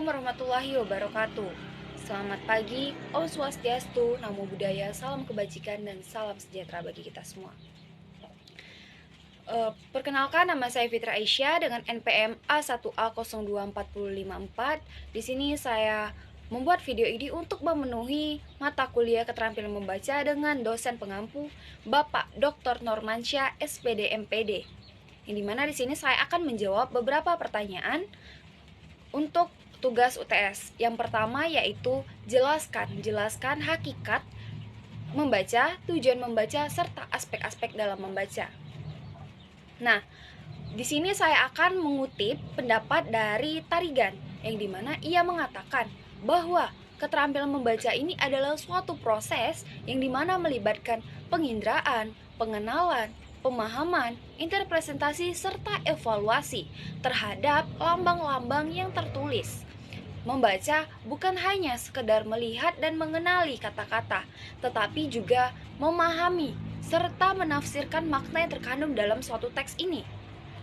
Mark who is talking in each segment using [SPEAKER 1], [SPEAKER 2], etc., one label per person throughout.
[SPEAKER 1] Assalamualaikum warahmatullahi wabarakatuh. Selamat pagi, Om Swastiastu, Namo Buddhaya, salam kebajikan dan salam sejahtera bagi kita semua. Perkenalkan, nama saya Fitra Aisyah dengan NPM A1A02454. Di sini saya membuat video ini untuk memenuhi mata kuliah keterampilan membaca dengan dosen pengampu Bapak Dr. Normansyah SPD MPD. Yang dimana di sini saya akan menjawab beberapa pertanyaan untuk tugas UTS. Yang pertama yaitu jelaskan hakikat membaca, tujuan membaca, serta aspek-aspek dalam membaca. Nah, di sini saya akan mengutip pendapat dari Tarigan, yang dimana ia mengatakan bahwa keterampilan membaca ini adalah suatu proses yang dimana melibatkan penginderaan, pengenalan, pemahaman, interpretasi, serta evaluasi terhadap lambang-lambang yang tertulis. Membaca bukan hanya sekedar melihat dan mengenali kata-kata, tetapi juga memahami serta menafsirkan makna yang terkandung dalam suatu teks ini.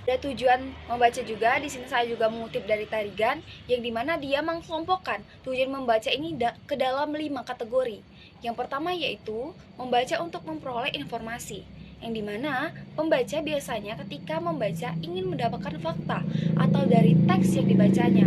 [SPEAKER 1] Ada tujuan membaca juga. Di sini saya juga mengutip dari Tarigan, yang dimana dia mengkelompokkan tujuan membaca ini ke dalam 5 kategori. Yang pertama yaitu membaca untuk memperoleh informasi, yang dimana pembaca biasanya ketika membaca ingin mendapatkan fakta atau dari teks yang dibacanya.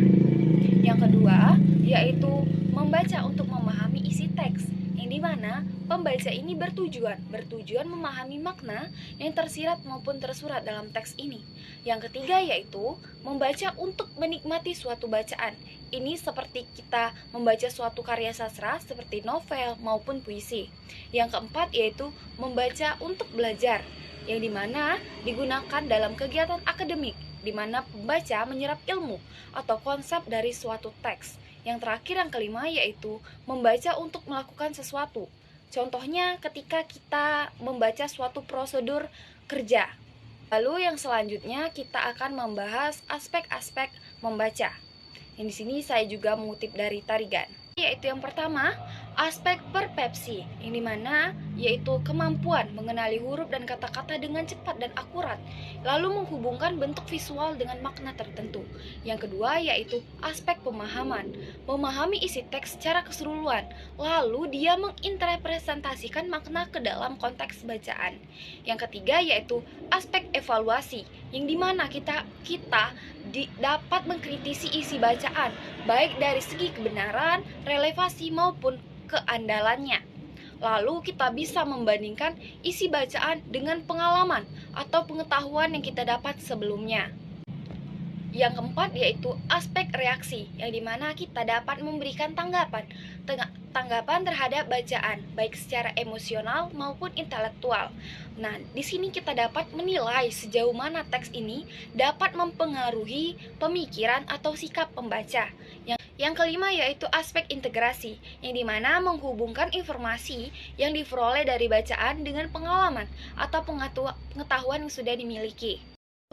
[SPEAKER 1] Yang kedua yaitu membaca untuk memahami isi teks, yang dimana pembaca ini bertujuan memahami makna yang tersirat maupun tersurat dalam teks ini. Yang ketiga yaitu membaca untuk menikmati suatu bacaan. Ini seperti kita membaca suatu karya sastra seperti novel maupun puisi. Yang keempat yaitu membaca untuk belajar, yang dimana digunakan dalam kegiatan akademik, di mana pembaca menyerap ilmu atau konsep dari suatu teks. Yang terakhir, yang kelima, yaitu membaca untuk melakukan sesuatu. Contohnya ketika kita membaca suatu prosedur kerja. Lalu yang selanjutnya kita akan membahas aspek-aspek membaca. Yang di sini saya juga mengutip dari Tarigan. Yaitu yang pertama, aspek perpepsi, yang dimana yaitu kemampuan mengenali huruf dan kata-kata dengan cepat dan akurat, lalu menghubungkan bentuk visual dengan makna tertentu. Yang kedua yaitu aspek pemahaman, memahami isi teks secara keseluruhan, lalu dia menginterpretasikan makna ke dalam konteks bacaan. Yang ketiga yaitu aspek evaluasi, yang dimana kita dapat mengkritisi isi bacaan, baik dari segi kebenaran, relevansi maupun keandalannya. Lalu kita bisa membandingkan isi bacaan dengan pengalaman atau pengetahuan yang kita dapat sebelumnya. Yang keempat yaitu aspek reaksi, yang dimana kita dapat memberikan tanggapan terhadap bacaan, baik secara emosional maupun intelektual. Nah, di sini kita dapat menilai sejauh mana teks ini dapat mempengaruhi pemikiran atau sikap pembaca. Yang kelima yaitu aspek integrasi, yang dimana menghubungkan informasi yang diperoleh dari bacaan dengan pengalaman atau pengetahuan yang sudah dimiliki.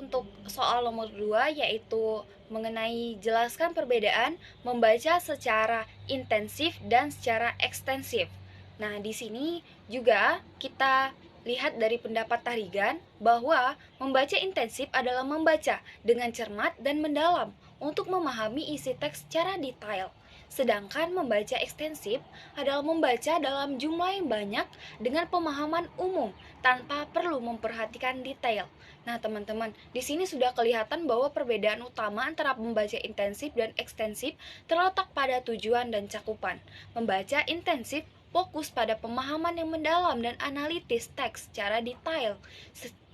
[SPEAKER 1] Untuk soal nomor 2 yaitu mengenai jelaskan perbedaan membaca secara intensif dan secara ekstensif. Nah, di sini juga kita lihat dari pendapat Tarigan bahwa membaca intensif adalah membaca dengan cermat dan mendalam untuk memahami isi teks secara detail. Sedangkan membaca ekstensif adalah membaca dalam jumlah yang banyak dengan pemahaman umum tanpa perlu memperhatikan detail. Nah, teman-teman, di sini sudah kelihatan bahwa perbedaan utama antara membaca intensif dan ekstensif terletak pada tujuan dan cakupan. Membaca intensif fokus pada pemahaman yang mendalam dan analitis teks secara detail.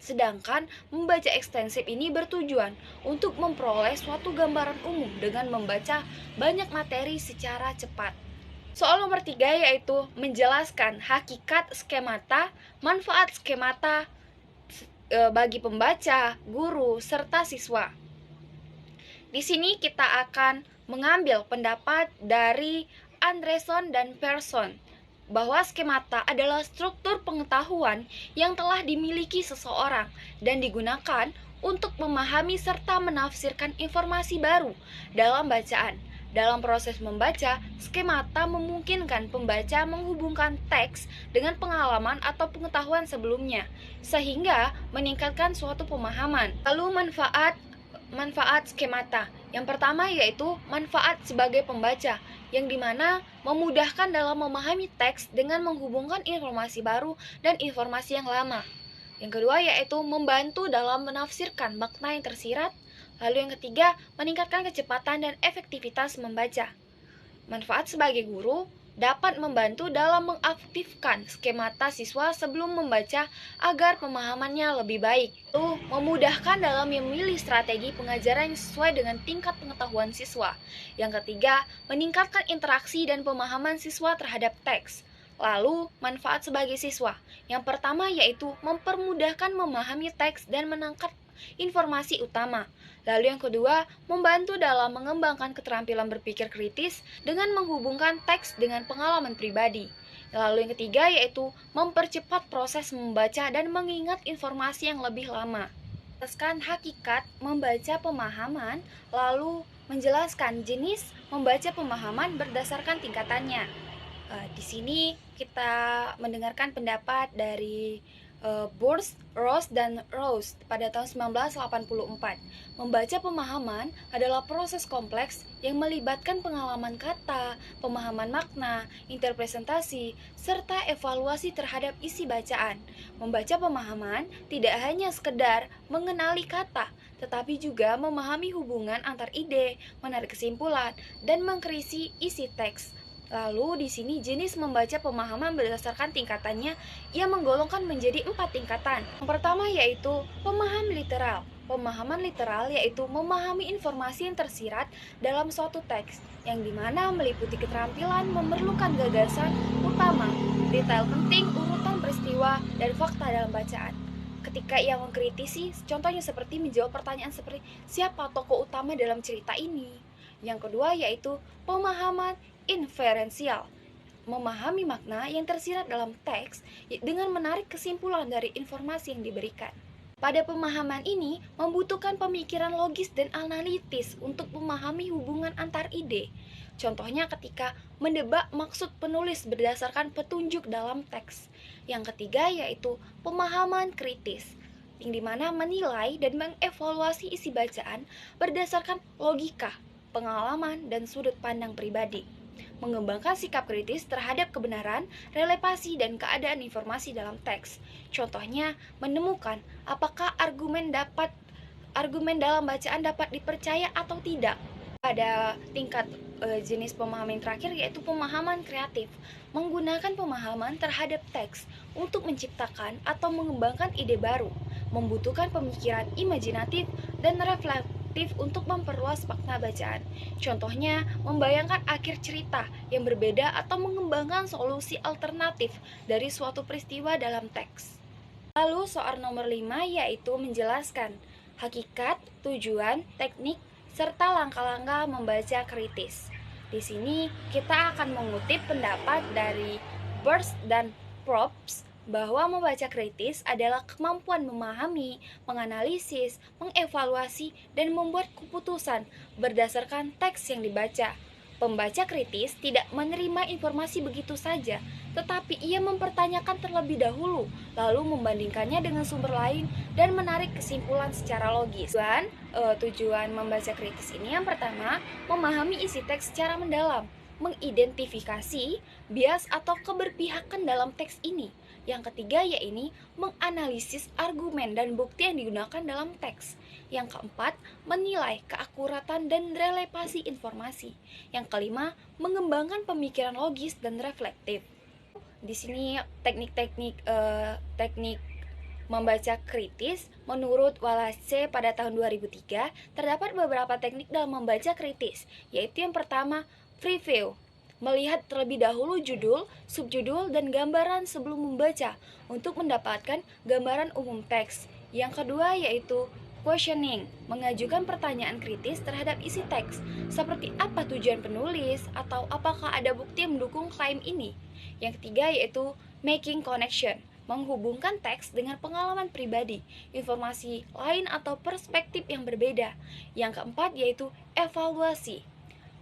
[SPEAKER 1] Sedangkan membaca ekstensif ini bertujuan untuk memperoleh suatu gambaran umum dengan membaca banyak materi secara cepat. Soal nomor 3 yaitu menjelaskan hakikat skemata, manfaat skemata bagi pembaca, guru, serta siswa. Di sini kita akan mengambil pendapat dari Andreson dan Persson bahwa skemata adalah struktur pengetahuan yang telah dimiliki seseorang dan digunakan untuk memahami serta menafsirkan informasi baru dalam bacaan. Dalam proses membaca, skemata memungkinkan pembaca menghubungkan teks dengan pengalaman atau pengetahuan sebelumnya, sehingga meningkatkan suatu pemahaman. Lalu manfaat Manfaat skemata. Yang pertama yaitu manfaat sebagai pembaca, yang dimana memudahkan dalam memahami teks dengan menghubungkan informasi baru dan informasi yang lama. Yang kedua yaitu membantu dalam menafsirkan makna yang tersirat. Lalu yang ketiga, meningkatkan kecepatan dan efektivitas membaca. Manfaat sebagai guru dapat membantu dalam mengaktifkan skemata siswa sebelum membaca agar pemahamannya lebih baik. Itu memudahkan dalam memilih strategi pengajaran yang sesuai dengan tingkat pengetahuan siswa. Yang ketiga, meningkatkan interaksi dan pemahaman siswa terhadap teks. Lalu, manfaat sebagai siswa. Yang pertama yaitu mempermudahkan memahami teks dan menangkap informasi utama. Lalu yang kedua, membantu dalam mengembangkan keterampilan berpikir kritis dengan menghubungkan teks dengan pengalaman pribadi. Lalu yang ketiga yaitu mempercepat proses membaca dan mengingat informasi yang lebih lama. Menjelaskan hakikat membaca pemahaman, lalu menjelaskan jenis membaca pemahaman berdasarkan tingkatannya. Di sini kita mendengarkan pendapat dari Burst, Ross, dan Rose pada tahun 1984. Membaca pemahaman adalah proses kompleks yang melibatkan pengalaman kata, pemahaman makna, interpretasi, serta evaluasi terhadap isi bacaan. Membaca pemahaman tidak hanya sekedar mengenali kata, tetapi juga memahami hubungan antar ide, menarik kesimpulan, dan mengkritisi isi teks. Lalu di sini jenis membaca pemahaman berdasarkan tingkatannya ia menggolongkan menjadi 4 tingkatan. Yang pertama yaitu pemahaman literal. Pemahaman literal yaitu memahami informasi yang tersirat dalam suatu teks, yang dimana meliputi keterampilan memerlukan gagasan utama, detail penting, urutan peristiwa, dan fakta dalam bacaan. Ketika ia mengkritisi, contohnya seperti menjawab pertanyaan seperti siapa tokoh utama dalam cerita ini. Yang kedua yaitu pemahaman inferensial, memahami makna yang tersirat dalam teks dengan menarik kesimpulan dari informasi yang diberikan. Pada pemahaman ini membutuhkan pemikiran logis dan analitis untuk memahami hubungan antar ide. Contohnya ketika mendebak maksud penulis berdasarkan petunjuk dalam teks. Yang ketiga yaitu pemahaman kritis, yang dimana menilai dan mengevaluasi isi bacaan berdasarkan logika, pengalaman, dan sudut pandang pribadi. Mengembangkan sikap kritis terhadap kebenaran, relevansi, dan keadaan informasi dalam teks. Contohnya, menemukan apakah argumen dalam bacaan dapat dipercaya atau tidak. Pada tingkat jenis pemahaman terakhir yaitu pemahaman kreatif, menggunakan pemahaman terhadap teks untuk menciptakan atau mengembangkan ide baru, membutuhkan pemikiran imajinatif dan reflektif untuk memperluas makna bacaan. Contohnya, membayangkan akhir cerita yang berbeda atau mengembangkan solusi alternatif dari suatu peristiwa dalam teks. Lalu soal nomor 5 yaitu menjelaskan hakikat, tujuan, teknik, serta langkah-langkah membaca kritis. Di sini kita akan mengutip pendapat dari Burst dan Probst bahwa membaca kritis adalah kemampuan memahami, menganalisis, mengevaluasi, dan membuat keputusan berdasarkan teks yang dibaca. Pembaca kritis tidak menerima informasi begitu saja, tetapi ia mempertanyakan terlebih dahulu, lalu membandingkannya dengan sumber lain dan menarik kesimpulan secara logis. Tujuan membaca kritis ini yang pertama, memahami isi teks secara mendalam, mengidentifikasi bias atau keberpihakan dalam teks ini. Yang ketiga yaitu menganalisis argumen dan bukti yang digunakan dalam teks. Yang keempat, menilai keakuratan dan relevansi informasi. Yang kelima, mengembangkan pemikiran logis dan reflektif. Di sini teknik membaca kritis menurut Wallace pada tahun 2003 terdapat beberapa teknik dalam membaca kritis, yaitu yang pertama, preview, melihat terlebih dahulu judul, subjudul, dan gambaran sebelum membaca untuk mendapatkan gambaran umum teks. Yang kedua yaitu questioning, mengajukan pertanyaan kritis terhadap isi teks, seperti apa tujuan penulis atau apakah ada bukti yang mendukung klaim ini. Yang ketiga yaitu making connection, menghubungkan teks dengan pengalaman pribadi, informasi lain atau perspektif yang berbeda. Yang keempat yaitu evaluasi,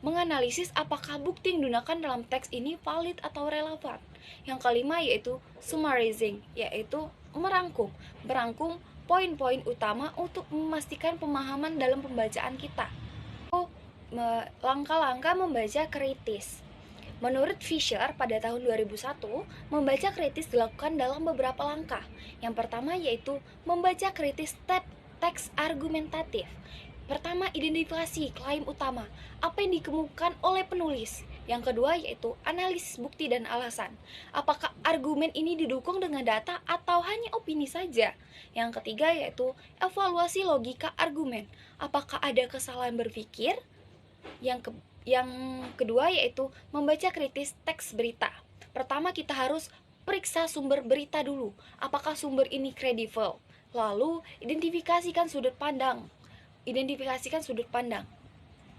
[SPEAKER 1] menganalisis apakah bukti yang digunakan dalam teks ini valid atau relevan. Yang kelima yaitu summarizing, yaitu merangkum poin-poin utama untuk memastikan pemahaman dalam pembacaan kita. Langkah-langkah membaca kritis. Menurut Fisher pada tahun 2001, membaca kritis dilakukan dalam beberapa langkah. Yang pertama yaitu membaca kritis teks argumentatif. Pertama, identifikasi klaim utama, apa yang dikemukakan oleh penulis. Yang kedua yaitu analisis bukti dan alasan. Apakah argumen ini didukung dengan data atau hanya opini saja? Yang ketiga yaitu evaluasi logika argumen. Apakah ada kesalahan berpikir? Yang kedua yaitu membaca kritis teks berita. Pertama, kita harus periksa sumber berita dulu. Apakah sumber ini kredibel? Lalu, identifikasikan sudut pandang.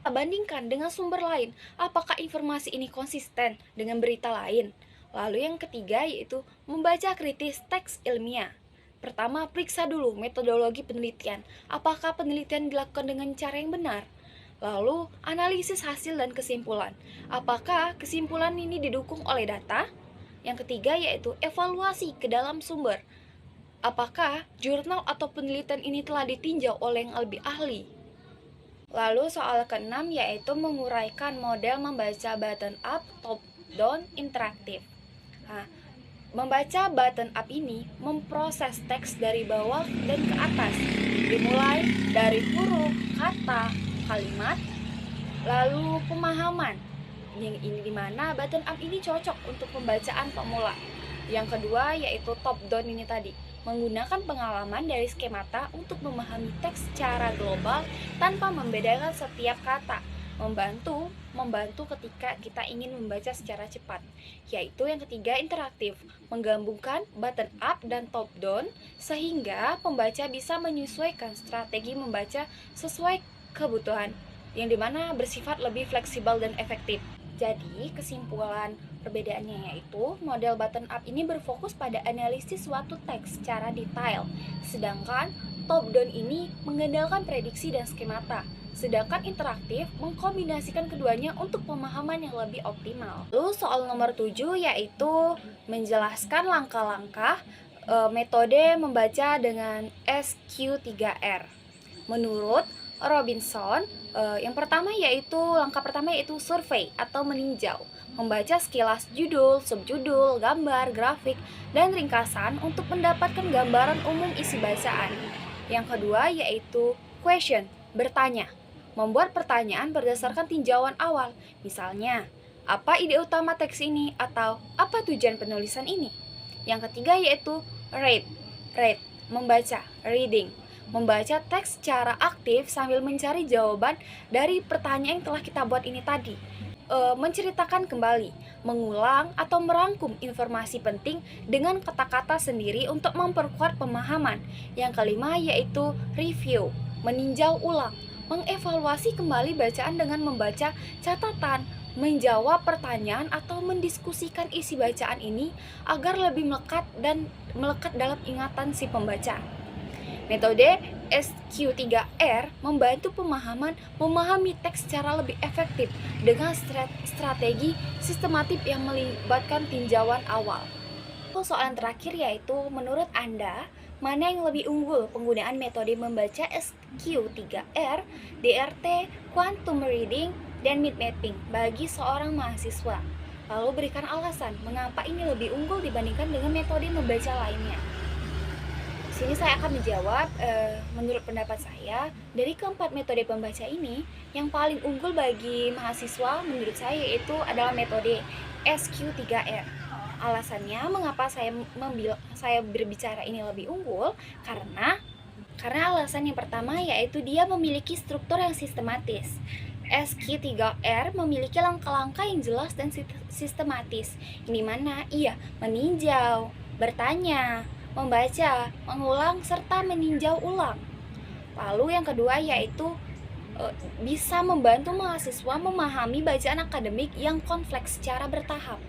[SPEAKER 1] Bandingkan dengan sumber lain. Apakah informasi ini konsisten dengan berita lain? Lalu yang ketiga yaitu membaca kritis teks ilmiah. Pertama, periksa dulu metodologi penelitian. Apakah penelitian dilakukan dengan cara yang benar? Lalu, analisis hasil dan kesimpulan. Apakah kesimpulan ini didukung oleh data? Yang ketiga yaitu evaluasi ke dalam sumber. Apakah jurnal atau penelitian ini telah ditinjau oleh yang lebih ahli? Lalu soal keenam yaitu menguraikan model membaca bottom up, top down, interaktif. Membaca bottom up ini memproses teks dari bawah dan ke atas, dimulai dari huruf, kata, kalimat, lalu pemahaman. Yang ini dimana bottom up ini cocok untuk pembacaan pemula. Yang kedua yaitu top down ini tadi, menggunakan pengalaman dari skemata untuk memahami teks secara global tanpa membedakan setiap kata, membantu ketika kita ingin membaca secara cepat. Yaitu yang ketiga interaktif, menggabungkan bottom up dan top down sehingga pembaca bisa menyesuaikan strategi membaca sesuai kebutuhan, yang dimana bersifat lebih fleksibel dan efektif. Jadi kesimpulan perbedaannya yaitu model bottom up ini berfokus pada analisis suatu teks secara detail, sedangkan top down ini mengandalkan prediksi dan skemata. Sedangkan interaktif mengkombinasikan keduanya untuk pemahaman yang lebih optimal. Lalu soal nomor 7 yaitu menjelaskan langkah-langkah metode membaca dengan SQ3R. Menurut Robinson, langkah pertama yaitu survei atau meninjau, membaca sekilas judul, subjudul, gambar, grafik, dan ringkasan untuk mendapatkan gambaran umum isi bacaan. Yang kedua yaitu question, bertanya, membuat pertanyaan berdasarkan tinjauan awal, misalnya, apa ide utama teks ini atau apa tujuan penulisan ini. Yang ketiga yaitu read, membaca, reading, membaca teks secara aktif sambil mencari jawaban dari pertanyaan yang telah kita buat ini tadi. Menceritakan kembali, mengulang atau merangkum informasi penting dengan kata-kata sendiri untuk memperkuat pemahaman. Yang kelima yaitu review, meninjau ulang, mengevaluasi kembali bacaan dengan membaca catatan, menjawab pertanyaan atau mendiskusikan isi bacaan ini agar lebih melekat dalam ingatan si pembaca. Metode SQ3R membantu memahami teks secara lebih efektif dengan strategi sistematif yang melibatkan tinjauan awal. Soalan terakhir yaitu, menurut Anda, mana yang lebih unggul penggunaan metode membaca SQ3R, DRT, quantum reading, dan mind mapping bagi seorang mahasiswa? Lalu berikan alasan mengapa ini lebih unggul dibandingkan dengan metode membaca lainnya. Sini saya akan menjawab, menurut pendapat saya, dari keempat metode pembaca ini, yang paling unggul bagi mahasiswa menurut saya yaitu adalah metode SQ3R. Alasannya mengapa saya berbicara ini lebih unggul, karena alasan yang pertama yaitu dia memiliki struktur yang sistematis. SQ3R memiliki langkah-langkah yang jelas dan sistematis, di mana ia meninjau, bertanya, membaca, mengulang, serta meninjau ulang. Lalu yang kedua yaitu bisa membantu mahasiswa memahami bacaan akademik yang kompleks secara bertahap.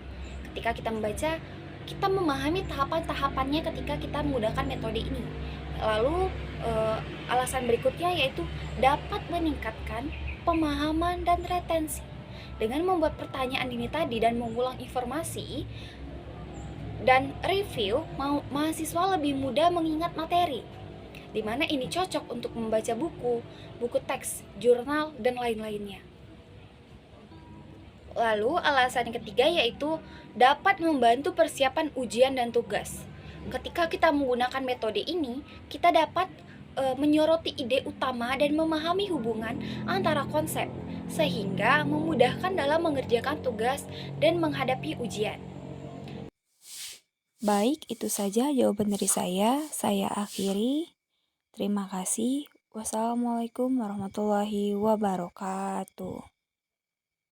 [SPEAKER 1] Ketika kita membaca, kita memahami tahapan-tahapannya ketika kita menggunakan metode ini. Lalu alasan berikutnya yaitu dapat meningkatkan pemahaman dan retensi. Dengan membuat pertanyaan ini tadi dan mengulang informasi dan review, mahasiswa lebih mudah mengingat materi. di mana ini cocok untuk membaca buku, buku teks, jurnal, dan lain-lainnya. Lalu alasan ketiga yaitu dapat membantu persiapan ujian dan tugas. Ketika kita menggunakan metode ini, kita dapat menyoroti ide utama dan memahami hubungan antara konsep sehingga memudahkan dalam mengerjakan tugas dan menghadapi ujian.
[SPEAKER 2] Baik, itu saja jawaban dari saya. Saya akhiri. Terima kasih. Wassalamualaikum warahmatullahi wabarakatuh.